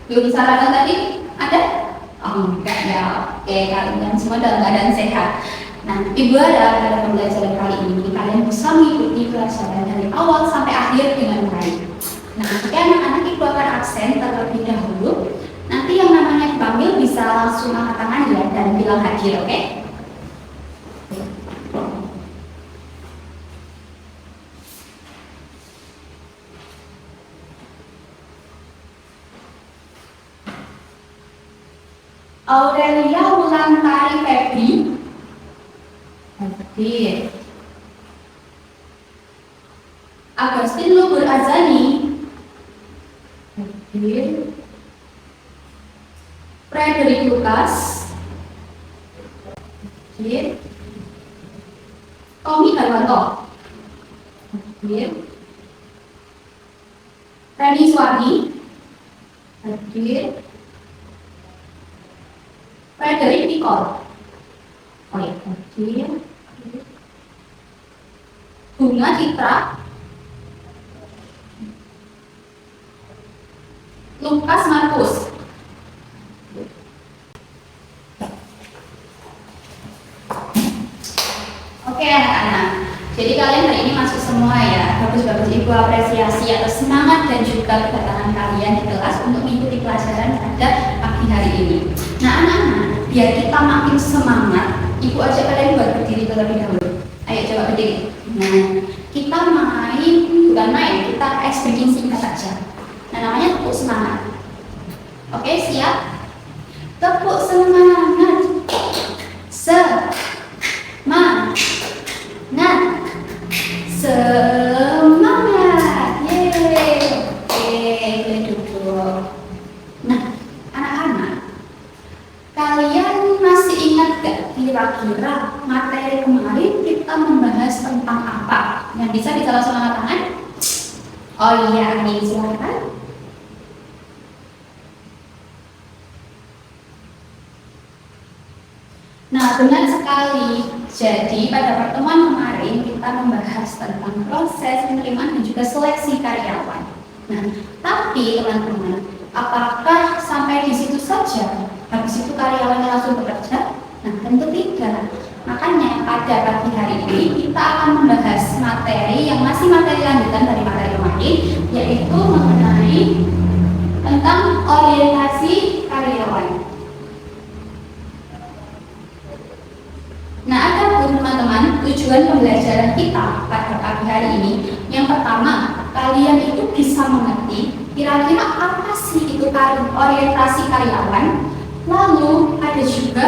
Belum sarapan tadi? Ada? Oh enggak ya. Oke, kalian semua dalam keadaan sehat. Nah, Ibu harap pada pembelajaran kali ini kalian bisa mengikuti pelajaran dari awal sampai akhir dengan baik. Nah, oke anak-anak, Ibu akan absen terlebih dahulu. Nanti yang namanya dipanggil bisa langsung angkat tangan ya dan bilang hadir, oke? Aurelia Wulandari Febri. Hadir. Agustin Lubur Azani. Hadir. Frederick Lucas. Hadir. Tommy Harwanto. Hadir. Reni Swadi. Hadir. Frederick Nicole. Oh ya, hadir. Bunga Citra. Lukas Markus. Oke anak-anak, jadi kalian hari ini masuk semua ya. Bagus-bagus, Ibu apresiasi atas semangat dan juga kedatangan kalian di kelas untuk mengikuti pelajaran pada pagi hari ini. Nah anak-anak, biar kita makin semangat, Ibu ajak kalian buat berdiri terlebih dahulu. Ayo coba berdiri. Nah, kita bukan main, kita bikin singkat saja. Nah namanya tepuk semangat. Oke, siap? Tepuk semangat. Semangat. Yeay. Oke, duduk. Nah, anak-anak, kalian masih ingat gak kira-kira materi kemarin kita membahas tentang apa? Yang bisa langsung angkat tangan? Oh iya, ini silakan. Nah, benar sekali. Jadi, pada pertemuan kemarin kita membahas tentang proses penerimaan dan juga seleksi karyawan. Nah, tapi teman-teman, apakah sampai di situ saja? Habis itu karyawannya langsung bekerja? Nah, tentu tidak. Makanya pada pagi hari ini kita akan membahas materi yang masih materi lanjutan dari materi kemarin, yaitu mengenai tentang orientasi karyawan. Nah, ada teman-teman tujuan pembelajaran kita pada pagi hari ini. Yang pertama, kalian itu bisa mengerti kira-kira apa sih itu orientasi karyawan. Lalu ada juga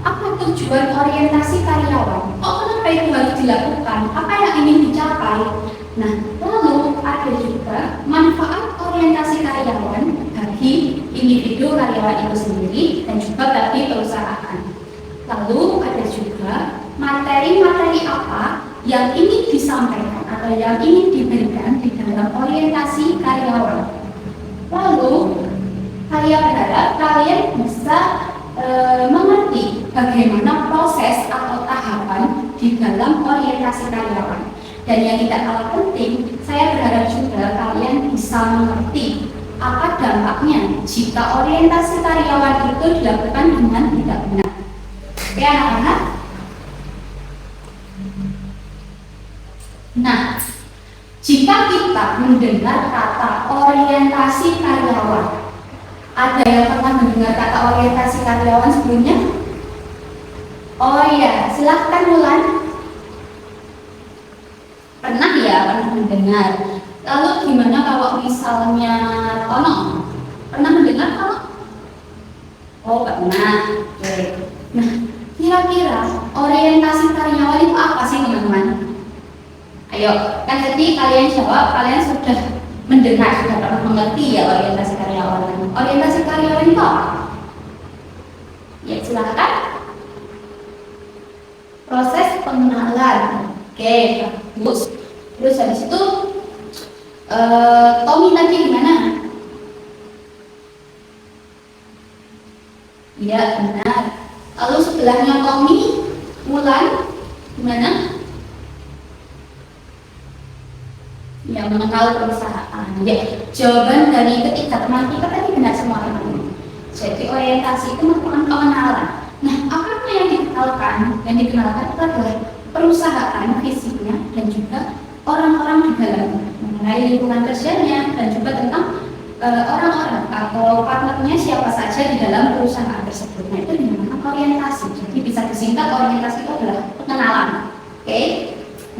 apa tujuan orientasi karyawan. Oh, kenapa itu harus dilakukan? Apa yang ingin dicapai? Nah, lalu ada juga manfaat orientasi karyawan bagi individu karyawan itu sendiri dan juga bagi perusahaan. Lalu ada juga materi-materi apa yang ingin disampaikan atau yang ingin diberikan di dalam orientasi karyawan. Lalu saya berharap kalian bisa mengerti bagaimana proses atau tahapan di dalam orientasi karyawan. Dan yang tidak kalah penting, saya berharap juga kalian bisa mengerti apa dampaknya jika orientasi karyawan itu dilakukan dengan tidak benar. Oke anak-anak. Nah, jika kita mendengar kata orientasi karyawan, ada yang pernah mendengar kata orientasi karyawan sebelumnya? Oh iya, silahkan Wulan. Pernah ya, pernah mendengar. Lalu gimana kalau misalnya Tono? Pernah mendengar Tono? Oh, pernah. Oke. Nah, kira-kira orientasi karyawan itu apa sih teman-teman? Ayo, kan tadi kalian jawab, kalian sudah mendengar, sudah pernah mengerti ya orientasi karyawan. Orientasi karyawan itu apa? Ya, silakan. Proses pengenalan. Oke, bagus. Terus habis itu Tommy tadi gimana? Iya, benar. Lalu sebelahnya Tommy, Wulan, gimana? yang mengenal perusahaan. Ya, jawaban dari ketiga teman kita tadi benar semua teman-teman. Jadi orientasi itu merupakan pengenalan. Nah, apa yang dikenalkan? Yang dikenalkan itu adalah perusahaan fisiknya dan juga orang-orang di dalamnya, mengenai lingkungan kerjanya dan juga tentang orang-orang atau partnernya siapa saja di dalam perusahaan tersebut. Nah, itu dinamakan orientasi. Jadi bisa disingkat orientasi itu adalah pengenalan. Oke?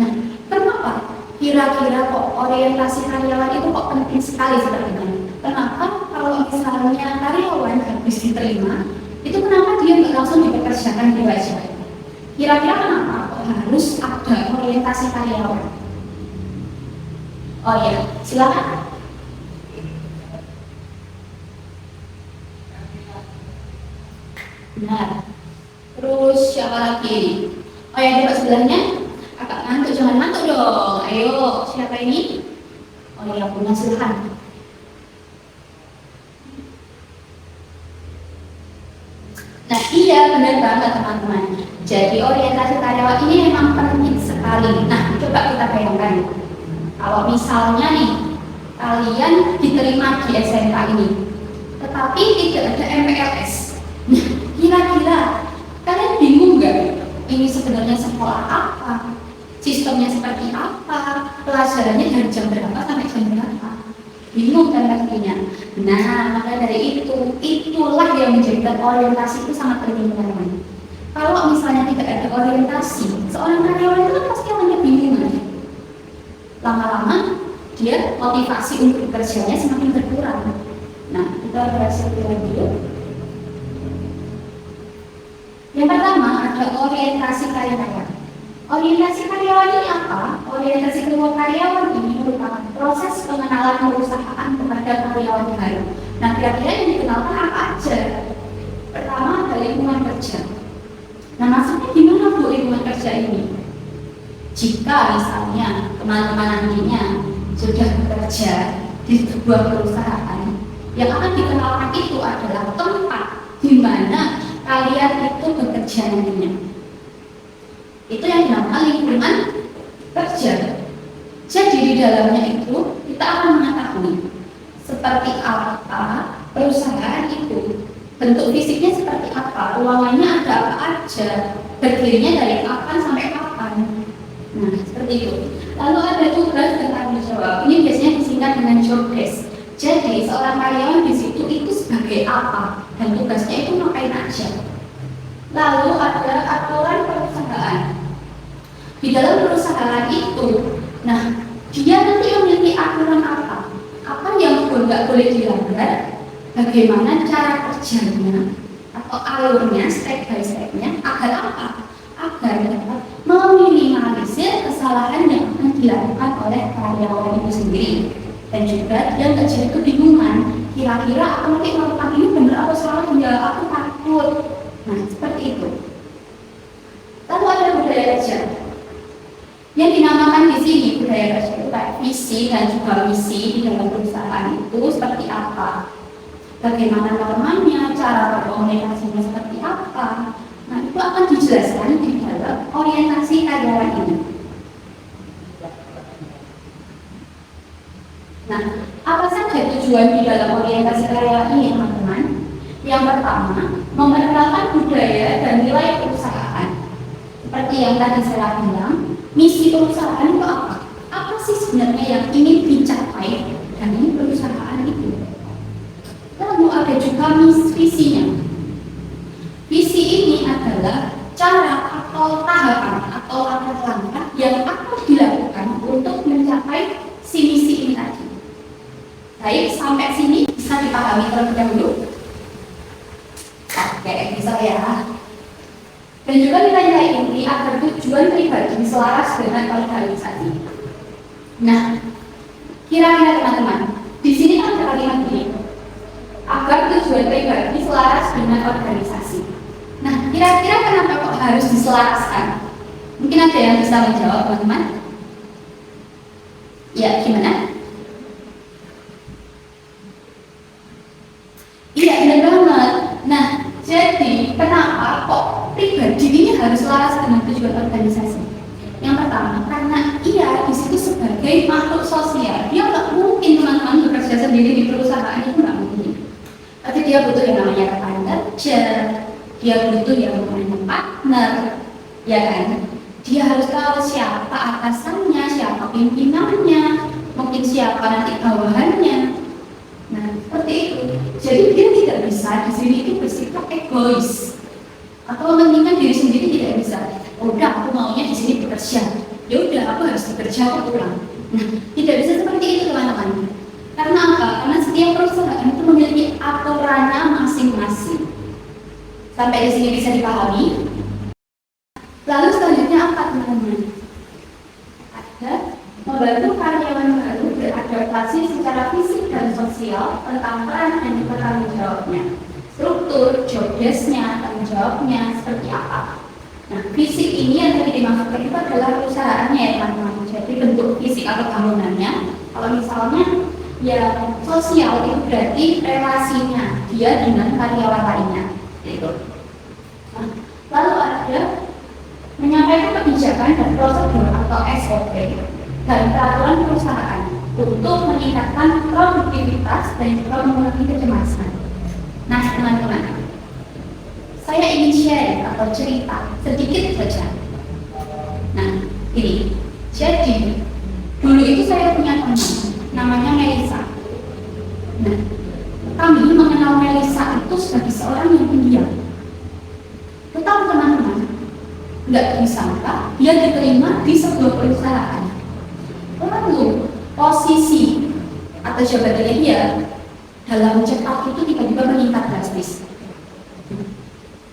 Nah, kenapa? Kira-kira kok orientasi karyawan itu kok penting sekali seperti ini? Kenapa kalau misalnya karyawan habis diterima, itu kenapa dia nggak langsung dipekerjakan di wajah? Kira-kira kenapa kok harus ada orientasi karyawan? Oh ya, silakan. Benar. Terus siapa lagi? Oh yang di sebelahnya, agak ngantuk, jangan ngantuk dong. Ayo, siapa ini? Oh ya, punya silakan. Nah iya, benar banget teman-teman. Jadi orientasi karyawan ini memang penting sekali. Nah, coba kita bayangkan. Kalau misalnya nih, kalian diterima di SMK ini, tetapi tidak ada MPLS. Nah, kira-kira kalian bingung nggak? Ini sebenarnya sekolah apa? Sistemnya seperti apa? Pelajarannya dari jam berapa sampai jam berapa? Bingung kan pastinya. Nah, maka dari itulah yang menjadikan orientasi itu sangat penting teman-teman. Kalau misalnya tidak ada orientasi, seorang karyawan itu kan pasti akan bingung kan? Lama-lama dia motivasi untuk bekerjanya semakin berkurang. Nah, kita bahas dulu. Yang pertama ada orientasi karyawan. Orientasi karyawan ini apa? Orientasi karyawan ini merupakan proses pengenalan perusahaan kepada karyawan baru. Nah, kira-kira yang dikenalkan apa aja? Pertama ada lingkungan kerja. Nah, maksudnya gimana Bu lingkungan kerja ini? Jika misalnya teman-teman nantinya sudah bekerja di sebuah perusahaan, yang akan dikenalkan itu adalah tempat di mana kalian itu bekerja nantinya. Itu yang dinamakan lingkungan kerja. Jadi di dalamnya itu kita akan mengetahui seperti apa perusahaan itu, bentuk fisiknya seperti apa, ruangannya ada apa aja, berdirinya dari kapan sampai kapan. Nah, seperti itu. Lalu ada tugas dan tanggung jawab. Ini biasanya disingkat dengan job desk. Jadi seorang karyawan di situ itu sebagai apa dan tugasnya itu ngapain aja. Lalu ada aturan perusahaan. Di dalam perusahaan itu, nah dia nanti memiliki aturan apa? Apa yang nggak boleh dilanggar? Bagaimana cara kerjanya atau alurnya, step by stepnya, agar apa? Agar dapat meminimalisir kesalahan yang akan dilakukan oleh karyawan itu sendiri. Dan juga dia nggak jadi kebingungan. Kira-kira aku nanti melakukan ini benar atau salah? Ya aku takut. Nah seperti itu. Lalu ada budaya kerja. Yang dinamakan di sini budaya kerja itu kayak visi dan juga misi di dalam perusahaan itu seperti apa? Bagaimana normanya, cara berkomunikasinya seperti apa? Nah itu akan dijelaskan di dalam orientasi karyawan ini. Nah, apa saja tujuan di dalam orientasi karyawan ini, teman-teman? Yang pertama, memperkenalkan budaya dan nilai perusahaan. Seperti yang tadi saya bilang, misi perusahaan itu apa? Apa sih sebenarnya yang ingin dicapai dari perusahaan itu? Lalu ada juga visinya. Visi ini adalah cara atau tahapan atau langkah-langkah yang akan dilakukan untuk mencapai si misi ini tadi. Baik, sampai sini bisa dipahami terlebih dahulu. Oke, bisa ya. Dan juga nilai-nilai ini agar tujuan pribadi selaras dengan organisasi. Nah, kira-kira teman-teman, di sini kan ada kalimat ini, agar tujuan pribadi selaras dengan organisasi. Nah, kira-kira kenapa kok harus diselaraskan? Mungkin ada yang bisa menjawab, teman-teman? Ya, gimana? Iya, benar banget. Nah, jadi kenapa kok pribadi ini harus selaras dengan tujuan organisasi? Yang pertama, karena ia di situ sebagai makhluk sosial. Dia nggak mungkin teman-teman bekerja sendiri di perusahaan, itu nggak mungkin. Tapi dia butuh yang namanya rekan kerja, dia butuh yang namanya partner, ya kan? Dia harus tahu siapa atasannya, siapa pimpinannya, mungkin siapa nanti bawahannya. Nah, seperti itu. Jadi dia tidak bisa di sini itu bersikap egois atau mementingkan diri sendiri, tidak bisa. Udah, aku maunya di sini bekerja. Ya udah, aku harus bekerja, aku pulang. Nah, tidak bisa seperti itu teman-teman. Karena apa? Karena setiap perusahaan itu memiliki aturannya masing-masing. Sampai di sini bisa dipahami? Lalu selanjutnya apa teman-teman? Ada membantu karyawan baru beradaptasi secara fisik dan sosial tentang peran dan juga tanggung jawabnya. Struktur, job desk-nya, tanggung jawabnya seperti apa. Nah, fisik ini yang tadi dimaksudkan itu adalah perusahaannya ya teman-teman. Jadi bentuk fisik atau bangunannya. Kalau misalnya ya sosial itu berarti relasinya dia dengan karyawan lainnya. Gitu. Nah, lalu ada menyampaikan kebijakan dan prosedur atau SOP dan peraturan perusahaan untuk meningkatkan produktivitas dan juga mengurangi kecemasan. Nah teman-teman, saya ingin share atau cerita sedikit saja. Nah ini, jadi dulu itu saya punya teman namanya Melisa. Nah, kami mengenal Melisa itu sebagai seorang yang pendiam. Tetapi teman-teman, nggak disangka dia diterima di sebuah perusahaan. Lalu posisi atau jabatannya dia dalam cepat itu tiba-tiba meningkat drastis.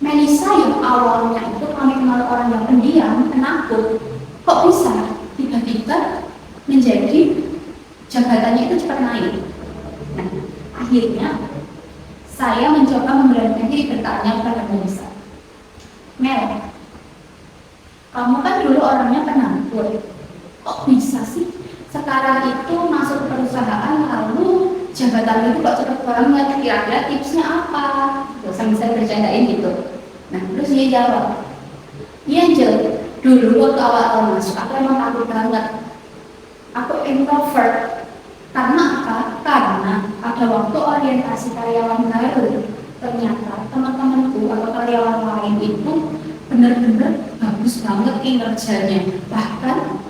Melisa yang awalnya itu kami kenal orang yang pendiam, penakut, kok bisa tiba-tiba menjadi jabatannya itu cepat naik. Nah, akhirnya saya mencoba memberanikan diri bertanya kepada Melisa, Mel, kamu kan dulu orangnya penakut, kok bisa sih sekarang itu masuk perusahaan lalu jabatan itu kok cepat banget, kira-kira tipsnya apa? Terus saya bercandain gitu. Nah terus dia jawab, iya Angel, dulu waktu awal-awal masuk aku emang takut banget, aku introvert. Karena apa? Karena pada waktu orientasi karyawan baru ternyata teman-temanku atau karyawan lain itu benar-benar bagus banget kinerjanya, bahkan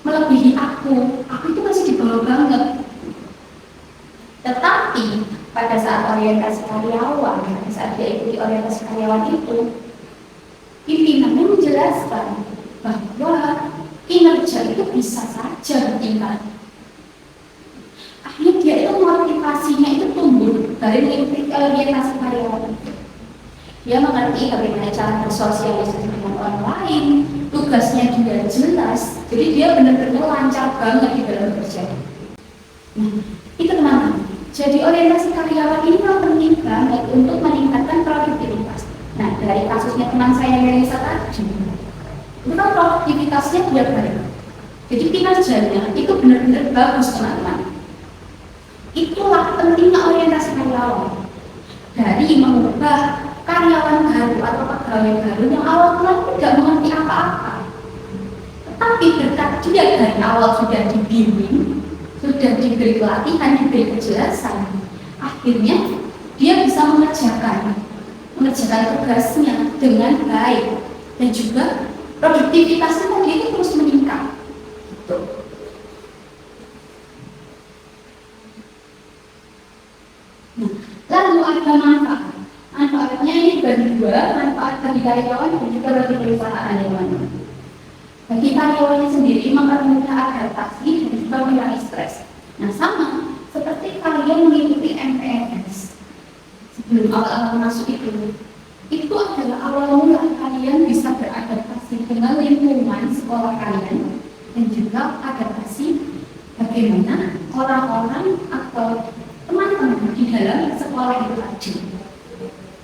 melebihi aku itu masih di bawah banget. Tetapi pada saat orientasi karyawan, pada saat dia ikuti orientasi karyawan itu, pimpinannya menjelaskan bahwa kinerja itu bisa saja bertingkat. Akhirnya dia itu motivasinya itu tumbuh dari mengikuti orientasi karyawan itu. Dia mengerti bagaimana cara bersosialisasi dengan orang lain, tugasnya juga jelas, jadi dia benar-benar lancar banget di dalam kerja. Nah, itu teman-teman. Jadi orientasi karyawan ini memang penting banget untuk meningkatkan produktivitas. Nah, dari kasusnya teman saya Melisa tadi, itu kan produktivitasnya dia baik. Jadi kinerjanya itu benar-benar bagus teman-teman. Itulah pentingnya orientasi karyawan. Dari mengubah karyawan baru atau pegawai baru yang awalnya tidak mengerti apa-apa, tetapi berkat dia dari awal sudah dibimbing, sudah diberi pelatihan, diberi kejelasan, akhirnya dia bisa mengerjakan tugasnya dengan baik dan juga produktivitasnya tadi itu terus meningkat. Gitu. Nah, lalu ada manfaat. Manfaatnya ini bagi dua, manfaat bagi karyawan dan juga bagi perusahaan yang mana. Bagi karyawannya sendiri mempermudah adaptasi dan juga mengurangi stres. Nah sama seperti kalian mengikuti MPLS sebelum awal-awal masuk itu adalah awal mula kalian bisa beradaptasi dengan lingkungan sekolah kalian dan juga adaptasi bagaimana orang-orang atau teman-teman di dalam sekolah itu tadi.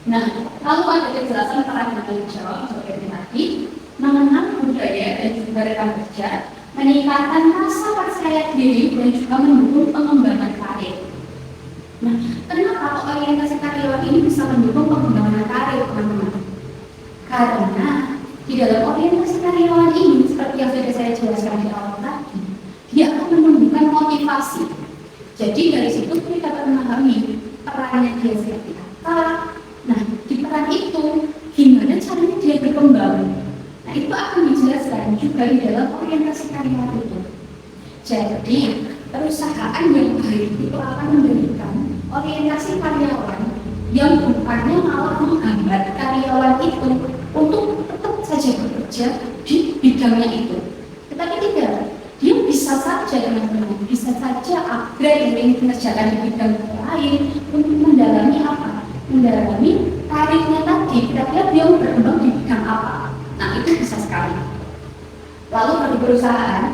Nah, lalu ada kejelasan peran tanggung jawab seperti tadi, mengenal budaya dan juga rekan kerja, meningkatkan rasa percaya diri dan juga mendukung pengembangan karir. Nah, kenapa orientasi karyawan ini bisa mendukung pengembangan karir, teman-teman? Karena di dalam orientasi karyawan ini, seperti yang sudah saya jelaskan di awal tadi, dia akan menumbuhkan motivasi motivasi. Jadi dari situ kita akan memahami perannya dia seperti apa. Nah, di peran itu gimana caranya dia berkembang. Nah, itu akan dijelaskan juga di dalam orientasi karyawan itu. Jadi perusahaan yang baik itu akan memberikan orientasi karyawan yang bukannya malah menghambat karyawan itu untuk tetap saja bekerja di bidangnya itu. Tetapi tidak, dia bisa saja teman-teman, bisa saja upgrade yang ingin dikerjakan di bidang lain untuk mendalami apa? Mendalami karirnya tadi, kira-kira dia berkembang di bidang apa. Nah, itu bisa sekali. Lalu bagi perusahaan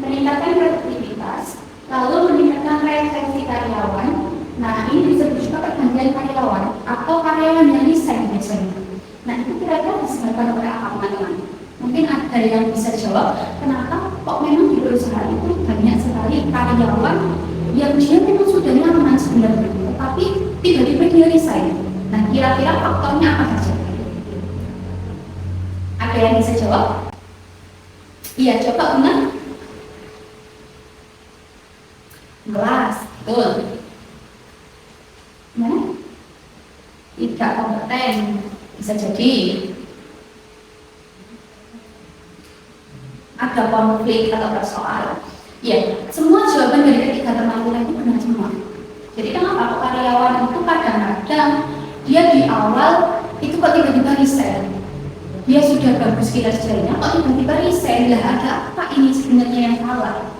meningkatkan produktivitas, lalu meningkatkan retensi karyawan. Nah, ini disebut juga pergantian karyawan atau karyawan yang resign biasanya. Nah, itu kira-kira disebabkan oleh apa, teman-teman? Mungkin ada yang bisa jawab, kenapa kok memang di perusahaan itu banyak sekali karyawan yang dia memang sudah nyaman sebenarnya, tetapi tiba-tiba dia resign. Nah, kira-kira faktornya apa saja? Ada yang bisa jawab? Iya, coba benar. Kelas, betul. Nah, tidak kompeten, bisa jadi ada konflik atau persoalan. Ya, semua jawaban dari ketiga teman kita itu benar semua. Jadi kenapa kok karyawan itu kadang-kadang dia di awal itu kok tiba-tiba resign? Dia sudah bagus kinerjanya, kok tiba-tiba resign? Lah, ada apa ini sebenarnya yang salah?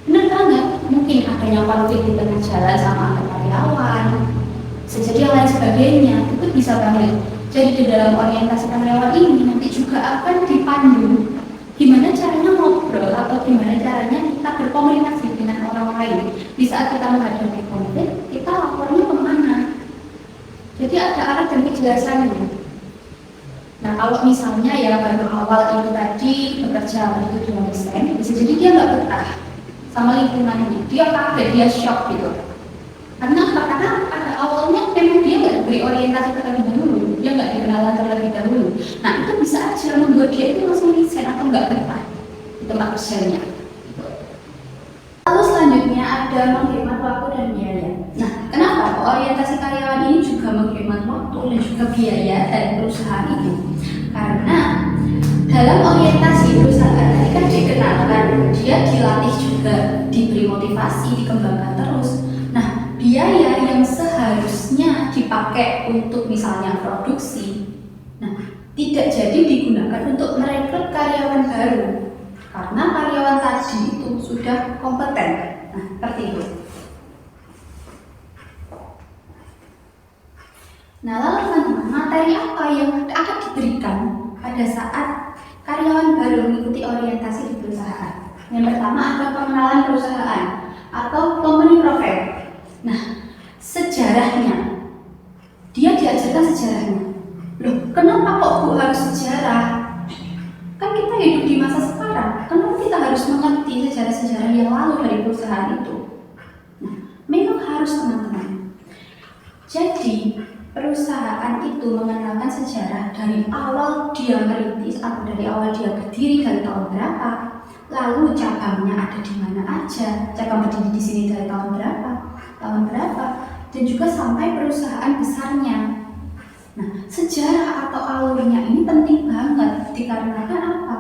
Benar banget, mungkin ada yang konflik di tengah jalan sama karyawan, sejadi yang lain sebagainya, itu bisa banget. Jadi di dalam orientasi karyawan ini nanti juga akan dipandu gimana caranya ngobrol atau gimana caranya kita berkomunikasi dengan orang lain. Di saat kita menghadapi konflik, kita lapornya kemana? Jadi ada arah dan kejelasannya. Nah, kalau misalnya ya baru awal itu tadi bekerja itu dia resign, bisa jadi dia nggak betah sama lingkungannya, dia kaget, dia shock gitu. Karena pada awalnya memang dia nggak diberi orientasi terlebih dahulu, dia nggak dikenalan terlebih dahulu. Nah, itu bisa aja membuat dia itu langsung resign atau nggak betah di tempat kerjanya. Lalu selanjutnya ada menghemat waktu dan biaya. Nah, kenapa orientasi karyawan ini juga menghemat waktu dan juga biaya dari perusahaan itu? Karena dalam orientasi perusahaan tadi kan dikenalkan, dia dilatih juga, diberi motivasi, dikembangkan terus. Nah, biaya yang seharusnya dipakai untuk misalnya produksi, nah tidak jadi digunakan untuk merekrut karyawan baru karena karyawan tadi itu sudah kompeten. Nah, seperti itu. Nah, lalu teman-teman, materi apa yang akan diberikan pada saat karyawan baru mengikuti orientasi di perusahaan? Yang pertama ada pengenalan perusahaan atau company profile. Nah, sejarahnya, dia diajarkan sejarahnya. Loh, kenapa kok Bu harus sejarah? Kan kita hidup di masa sekarang, kenapa kita harus mengerti sejarah-sejarah yang lalu dari perusahaan itu? Nah, memang harus teman-teman. Jadi, perusahaan itu mengenalkan sejarah dari awal dia merintis atau dari awal dia berdiri dari tahun berapa, lalu cabangnya ada di mana aja, cabang berdiri di sini dari tahun berapa, dan juga sampai perusahaan besarnya. Nah, sejarah atau alurnya ini penting banget dikarenakan apa?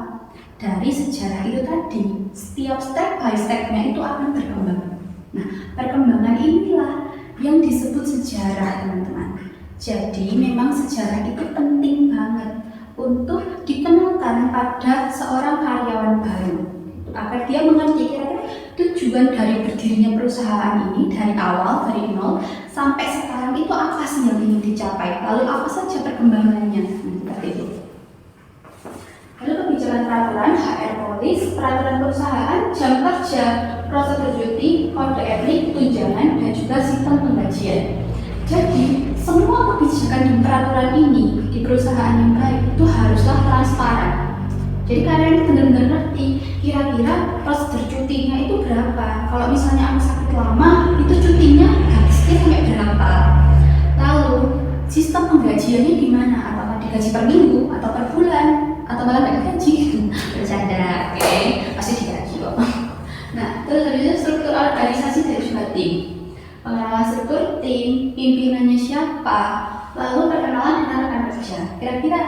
Dari sejarah itu tadi, setiap step by stepnya itu akan berkembang. Nah, perkembangan inilah yang disebut sejarah, teman-teman. Jadi memang sejarah itu penting banget untuk dikenalkan pada seorang karyawan baru agar dia mengerti kira-kira tujuan dari berdirinya perusahaan ini dari awal, dari nol sampai sekarang itu apa sih yang ingin dicapai, lalu apa saja perkembangannya. Seperti itu. Lalu kebijakan peraturan, HR policy, peraturan perusahaan, jam kerja, prosedur cuti, kode etik, tunjangan, dan juga sistem pembagian. Jadi semua kebijakan dan peraturan ini di perusahaan yang baik itu haruslah transparan. Jadi kalian benar-benar ngerti kira-kira prosedur cutinya itu berapa. Kalau misalnya aku sakit lama, itu cutinya habisnya sampai berapa. Lalu sistem penggajiannya gimana? Apakah digaji per minggu atau per bulan atau malah nggak digaji? Bercanda, oke? Pasti digaji kok. Nah, Terus habis itu struktur organisasi dan juga tim. Pengenalan struktur tim, pimpinannya siapa, lalu perkenalan dengan rekan kerja. Kira-kira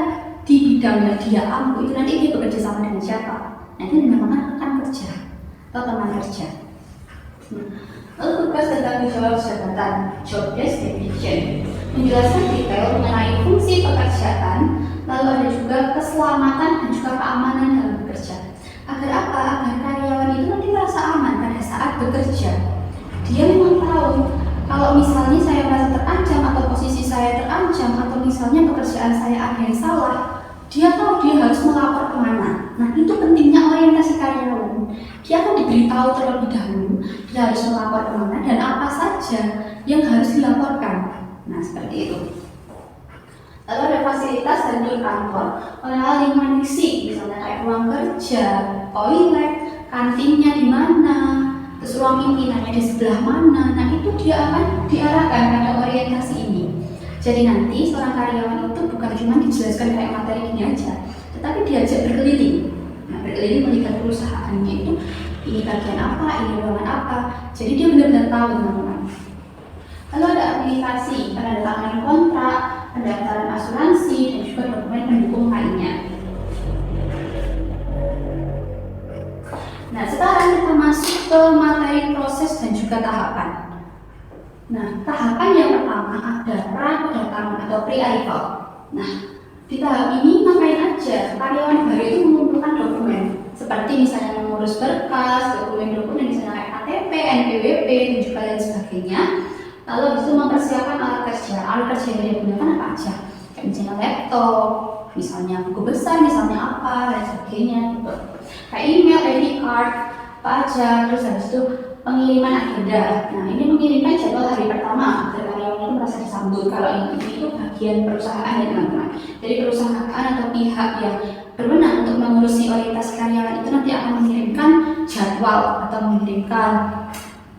di bidangnya dia ampuh itu nanti dia bekerja sama dengan siapa? Nah itu dinamakan rekan kerja atau teman kerja. Lalu tugas dan tanggung jawab jabatan, job description, menjelaskan detail mengenai fungsi pekerjaan, lalu ada juga keselamatan dan juga keamanan dalam bekerja. Agar apa? Agar karyawan itu nanti merasa aman pada saat bekerja. Dia memang tahu kalau misalnya saya merasa terancam atau posisi saya terancam atau misalnya pekerjaan saya ada yang salah, dia tahu dia harus melapor kemana. Nah itu pentingnya orientasi karyawan. Dia akan diberitahu terlebih dahulu dia harus melapor kemana dan apa saja yang harus dilaporkan. Nah seperti itu. Lalu ada fasilitas dan tur kantor, mengenal lingkungan fisik, misalnya kayak ruang kerja, toilet, kantinnya di mana, terus ruang pimpinannya di sebelah mana. Nah itu dia akan diarahkan pada orientasi ini. Jadi nanti seorang karyawan itu bukan cuma dijelaskan kayak materi ini aja, tetapi diajak berkeliling. Nah berkeliling melihat perusahaannya itu, ini bagian apa, ini ruangan apa. Jadi dia benar-benar tahu teman-teman. Lalu ada aplikasi, penandatanganan kontrak, pendaftaran asuransi, dan juga dokumen pendukung lainnya. Nah, sekarang kita masuk ke materi proses dan juga tahapan. Nah, tahapan yang pertama ada pra-kedatangan atau pre-arrival. Nah, di tahap ini ngapain aja? Karyawan baru itu mengumpulkan dokumen, seperti misalnya mengurus berkas, dokumen-dokumen misalnya kayak KTP, NPWP, dan juga lain sebagainya. Lalu itu mempersiapkan alat kerja. Alat kerja yang dia gunakan apa aja? Kayak misalnya laptop, misalnya buku besar, misalnya apa, dan sebagainya gitu. Kayak email, ID card, apa aja. Terus habis itu pengiriman agenda. Nah ini mengirimkan jadwal hari pertama agar karyawan itu merasa disambut. Kalau ini itu bagian perusahaan ya teman-teman. Jadi perusahaan atau pihak yang berwenang untuk mengurusi orientasi karyawan itu nanti akan mengirimkan jadwal atau mengirimkan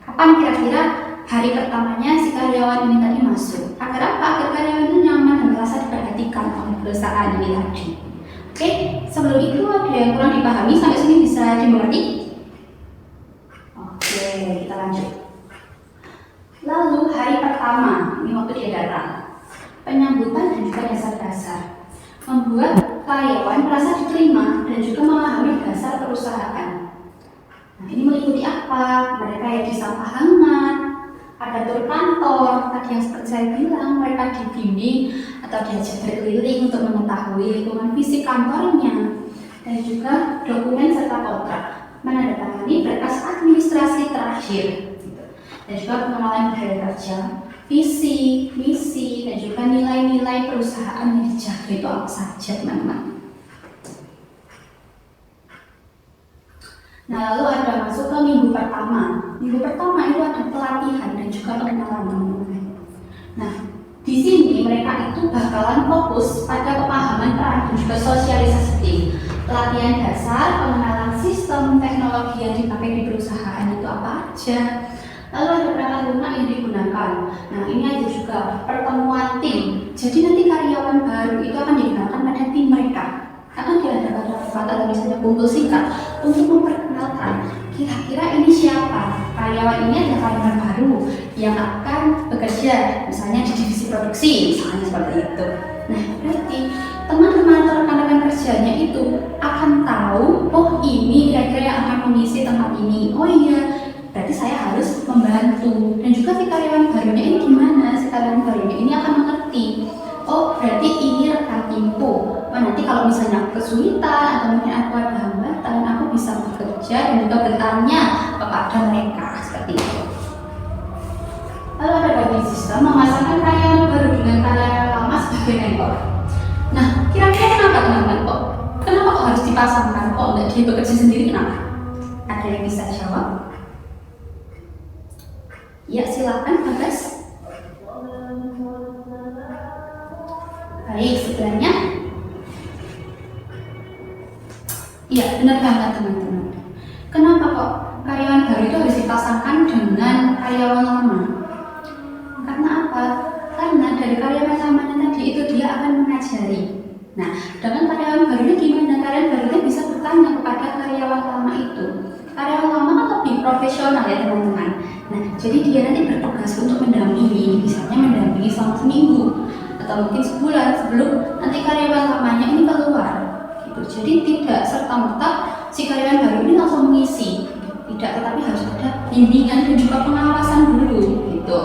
kapan kira-kira hari pertamanya si karyawan ini tadi masuk. Agar apa? Agar karyawan itu nyaman dan merasa diperhatikan oleh perusahaan ini tadi. Oke, sebelum itu ada yang kurang dipahami sampai sini bisa dimengerti? Oke, kita lanjut. Lalu hari pertama, ini waktu dia datang. Penyambutan dan juga dasar-dasar. Membuat karyawan merasa diterima dan juga memahami dasar perusahaan. Nah, ini meliputi apa? Mereka yang disapa hangat, ada tur kantor, tadi yang seperti saya bilang, mereka dibimbing atau diajak berkeliling untuk mengetahui lingkungan fisik kantornya, dan juga dokumen serta kontrak, menandatangani berkas administrasi terakhir, dan juga pengenalan budaya kerja, visi, misi, dan juga nilai-nilai perusahaan yang dijaga itu apa saja teman-teman. Nah lalu ada masuk ke minggu pertama. Minggu pertama itu ada pelatihan dan juga pengenalan teman-teman. Nah di sini mereka itu bakalan fokus pada pemahaman peran dan juga sosialisasi tim. Pelatihan dasar, pengenalan sistem, teknologi yang dipakai di perusahaan itu apa aja. Lalu ada perangkat lunak yang digunakan. Nah ini ada juga pertemuan tim. Jadi nanti karyawan baru itu akan digunakan pada tim mereka. Akan diadakan rapat atau misalnya kumpul singkat untuk memperkenalkan kira-kira ini siapa. Karyawan ini adalah karyawan baru yang akan bekerja misalnya di divisi produksi, misalnya seperti itu. Nah berarti teman-teman atau rekan-rekan kerjanya itu akan tahu, oh ini kira-kira yang akan mengisi tempat ini. Oh iya, berarti saya harus membantu. Dan juga si karyawan barunya ini gimana? Si karyawan barunya ini akan mengerti, oh berarti ini rekan timku. Oh, nanti kalau misalnya kesulitan atau mungkin aku ada hambatan, aku bisa bekerja dan juga bertanya kepada mereka seperti itu. Lalu ada bagi sistem memasangkan karyawan baru dengan karyawan lama sebagai mentor. Nah, kira-kira kenapa teman-teman kok? Kenapa kok harus dipasangkan? Kok nggak dia bekerja sendiri? Kenapa? Ada yang bisa jawab? Ya silakan, Bagas. Baik, sebenarnya iya, benar banget teman-teman. Kenapa kok karyawan baru itu harus dipasangkan dengan karyawan lama? Karena apa? Karena dari karyawan lamanya tadi itu dia akan mengajari. Nah, dengan karyawan barunya gimana? Karyawan barunya bisa bertanya kepada karyawan lama itu. Karyawan lama kan lebih profesional profesional ya teman-teman. Nah, jadi dia nanti bertugas untuk mendampingi, misalnya mendampingi selama seminggu atau mungkin sebulan sebelum nanti karyawan lamanya ini keluar gitu. Jadi tidak serta-merta si karyawan baru ini langsung mengisi, tidak, tetapi harus ada bimbingan dan juga pengawasan dulu gitu.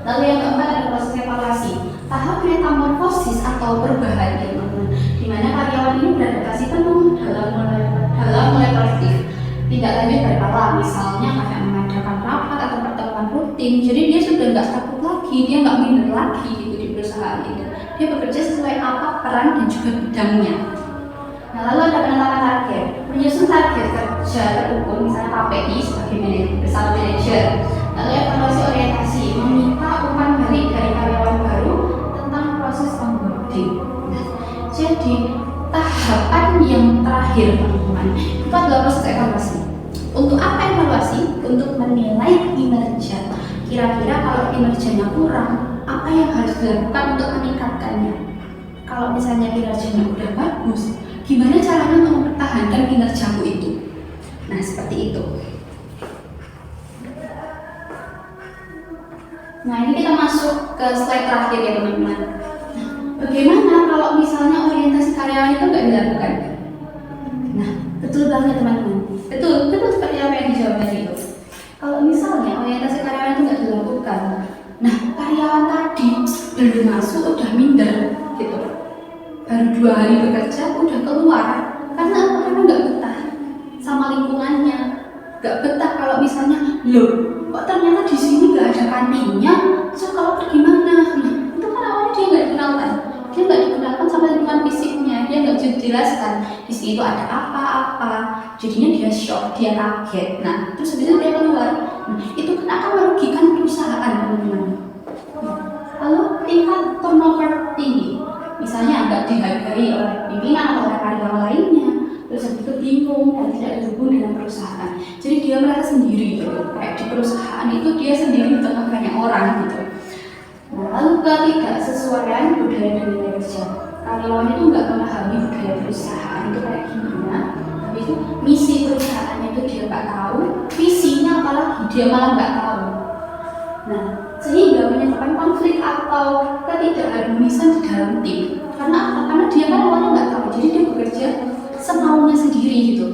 Lalu yang keempat ada proses evaluasi, tahap metamorfosis atau perubahan ya teman-teman, di mana karyawan ini beradaptasi penuh dalam mulai produktif, tidak lagi berkala, misalnya kayak mengadakan rapat atau pertemuan rutin. Jadi dia sudah nggak takut lagi, dia nggak minder lagi gitu di perusahaan itu. Dia bekerja sesuai apa peran dan juga bidangnya. Nah, lalu ada penetapan target, menyusun target kerja terukur, misalnya KPI sebagai bersama manajer. Lalu evaluasi orientasi, meminta umpan balik dari karyawan baru tentang proses onboarding. Jadi tahapan yang terakhir teman-teman itu adalah proses evaluasi. Untuk apa evaluasi? Untuk menilai kinerja. Kira-kira kalau kinerjanya kurang, apa yang harus dilakukan untuk meningkatkannya? Kalau misalnya kinerjanya udah bagus, gimana caranya untuk mempertahankan kinerjaku itu? Nah, seperti itu. Nah, ini kita masuk ke slide terakhir ya teman-teman. Nah, bagaimana kalau misalnya orientasi karyawan itu nggak dilakukan? Nah, betul banget teman-teman. Betul seperti apa yang dijawab tadi itu. Kalau misalnya orientasi karyawan itu nggak dilakukan, nah karyawan tadi belum masuk udah minder gitu. Baru 2 hari bekerja udah keluar. Karena apa? Karena nggak betah sama lingkungannya. Nggak betah kalau misalnya, loh kok ternyata di sini nggak ada kantinnya, so kalau pergi mana? Nah, itu kan awalnya dia nggak dikenalkan sama lingkungan fisiknya, dia nggak dijelaskan di sini itu ada apa-apa, jadinya dia shock, dia kaget. Nah, terus habis itu dia keluar. Nah, itu kan akan merugikan perusahaan teman-teman. Lalu tingkat turnover tinggi, misalnya nggak dihargai oleh pimpinan atau oleh karyawan lainnya, terus habis itu bingung dan tidak terhubung dengan perusahaan. Jadi dia merasa sendiri gitu, kayak di perusahaan itu dia sendiri di tengah banyak orang gitu. Nah, lalu ketidaksesuaian budaya dan nilai kerja, karyawan itu nggak memahami budaya perusahaan itu kayak gimana, tapi itu misi perusahaannya itu dia nggak tahu, visinya apalagi dia malah nggak tahu. Nah, sehingga menyebabkan konflik atau ketidakharmonisan di dalam tim. Karena dia kan awalnya nggak tahu, jadi dia bekerja semaunya sendiri gitu.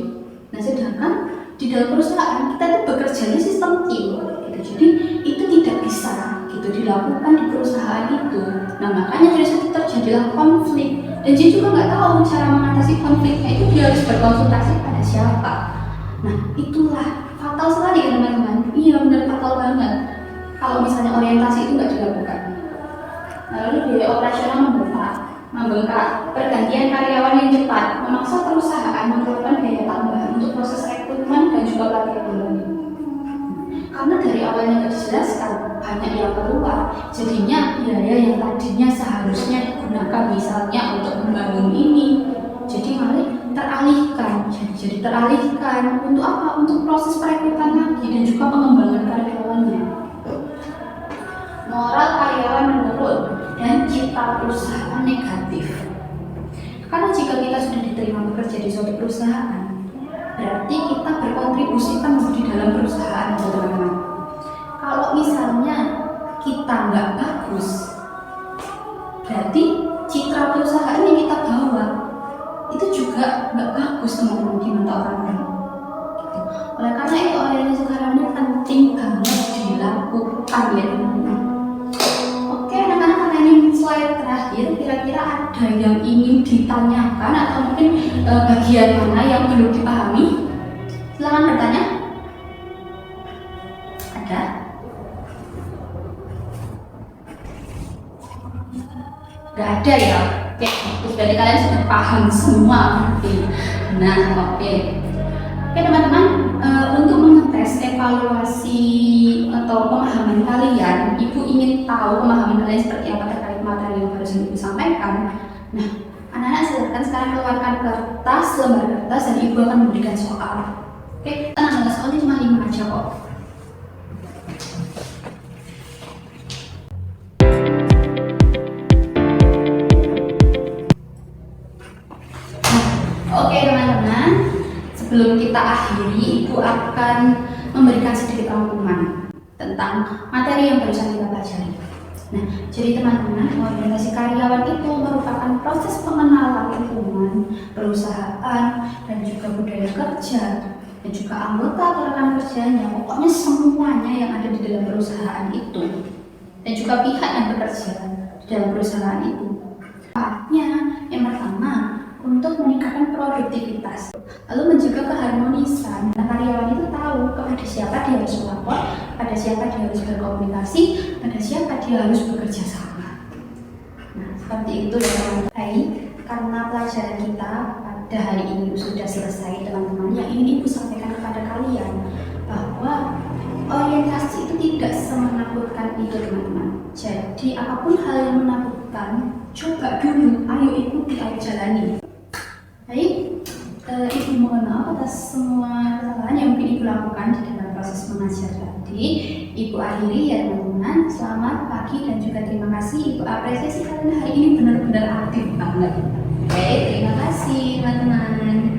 Nah, sedangkan di dalam perusahaan kita itu bekerjanya sistem tim gitu. Jadi itu tidak bisa gitu dilakukan di perusahaan itu. Nah, makanya dari situ terjadilah konflik dan dia juga nggak tahu cara mengatasi konfliknya itu, dia harus berkonsultasi pada siapa. Nah, itulah fatal sekali ya teman-teman. Iya, benar fatal banget kalau misalnya orientasi itu nggak dilakukan. Nah, lalu biaya operasional membengkak, pergantian karyawan yang cepat memaksa perusahaan memerlukan biaya tambahan untuk proses rekrutmen dan juga pelatihan kembali. Karena dari awalnya nggak dijelaskan, banyak yang keluar, jadinya biaya yang tadinya seharusnya digunakan misalnya untuk membangun ini, jadi malah teralihkan untuk apa? Untuk proses perekrutan lagi dan juga pengembangan karyawannya. Moral karyawan menurun dan citra perusahaan negatif. Karena jika kita sudah diterima bekerja di suatu perusahaan, berarti kita berkontribusi penuh di dalam perusahaan, teman-teman. Kalau misalnya kita nggak bagus, berarti citra perusahaan yang kita bawa itu juga nggak bagus teman-teman di mata orang lain. Gitu. Oleh karena itu orientasi karyawan ini penting banget dilakukan ya teman-teman. Oke anak-anak, karena ini slide terakhir, kira-kira ada yang ingin ditanyakan atau mungkin bagian mana yang belum dipahami? Silakan bertanya. Ada? Gak ada ya? Oke, terus berarti kalian sudah paham semua. Nah, oke teman-teman, untuk mengetes evaluasi atau pemahaman kalian, Ibu ingin tahu pemahaman kalian seperti apa terkait materi yang harus Ibu sampaikan. Nah, anak-anak silakan sekarang keluarkan lembar kertas dan Ibu akan memberikan soal. Oke, tenang, soalnya cuma 5 aja kok. Oke teman-teman, sebelum kita akhiri, Ibu Ibu akan memberikan sedikit rangkuman tentang materi yang barusan kita pelajari. Nah, jadi teman-teman, orientasi karyawan itu merupakan proses pengenalan lingkungan, perusahaan, dan juga budaya kerja, dan juga anggota atau rekan kerjanya, pokoknya semuanya yang ada di dalam perusahaan itu, dan juga pihak yang bekerja di dalam perusahaan itu. Manfaatnya yang pertama, untuk meningkatkan produktivitas, lalu menjaga keharmonisan. Nah, karyawan itu tahu kepada siapa dia harus melapor, pada siapa dia harus berkomunikasi, pada siapa dia harus bekerja sama. Nah, seperti itu ya teman-teman. Baik, karena pelajaran kita pada hari ini sudah selesai teman-teman, yang ingin Ibu sampaikan kepada kalian bahwa orientasi itu tidak semenakutkan itu teman-teman. Jadi apapun hal yang menakutkan, coba dulu, ayo ikuti, ayo jalani. Baik, Ibu mohon maaf atas semua kesalahan yang mungkin Ibu lakukan di dalam proses mengajar tadi. Ibu akhiri ya teman-teman. Selamat pagi dan juga terima kasih. Ibu apresiasi kalian hari ini benar-benar aktif banget. Baik, terima kasih teman-teman.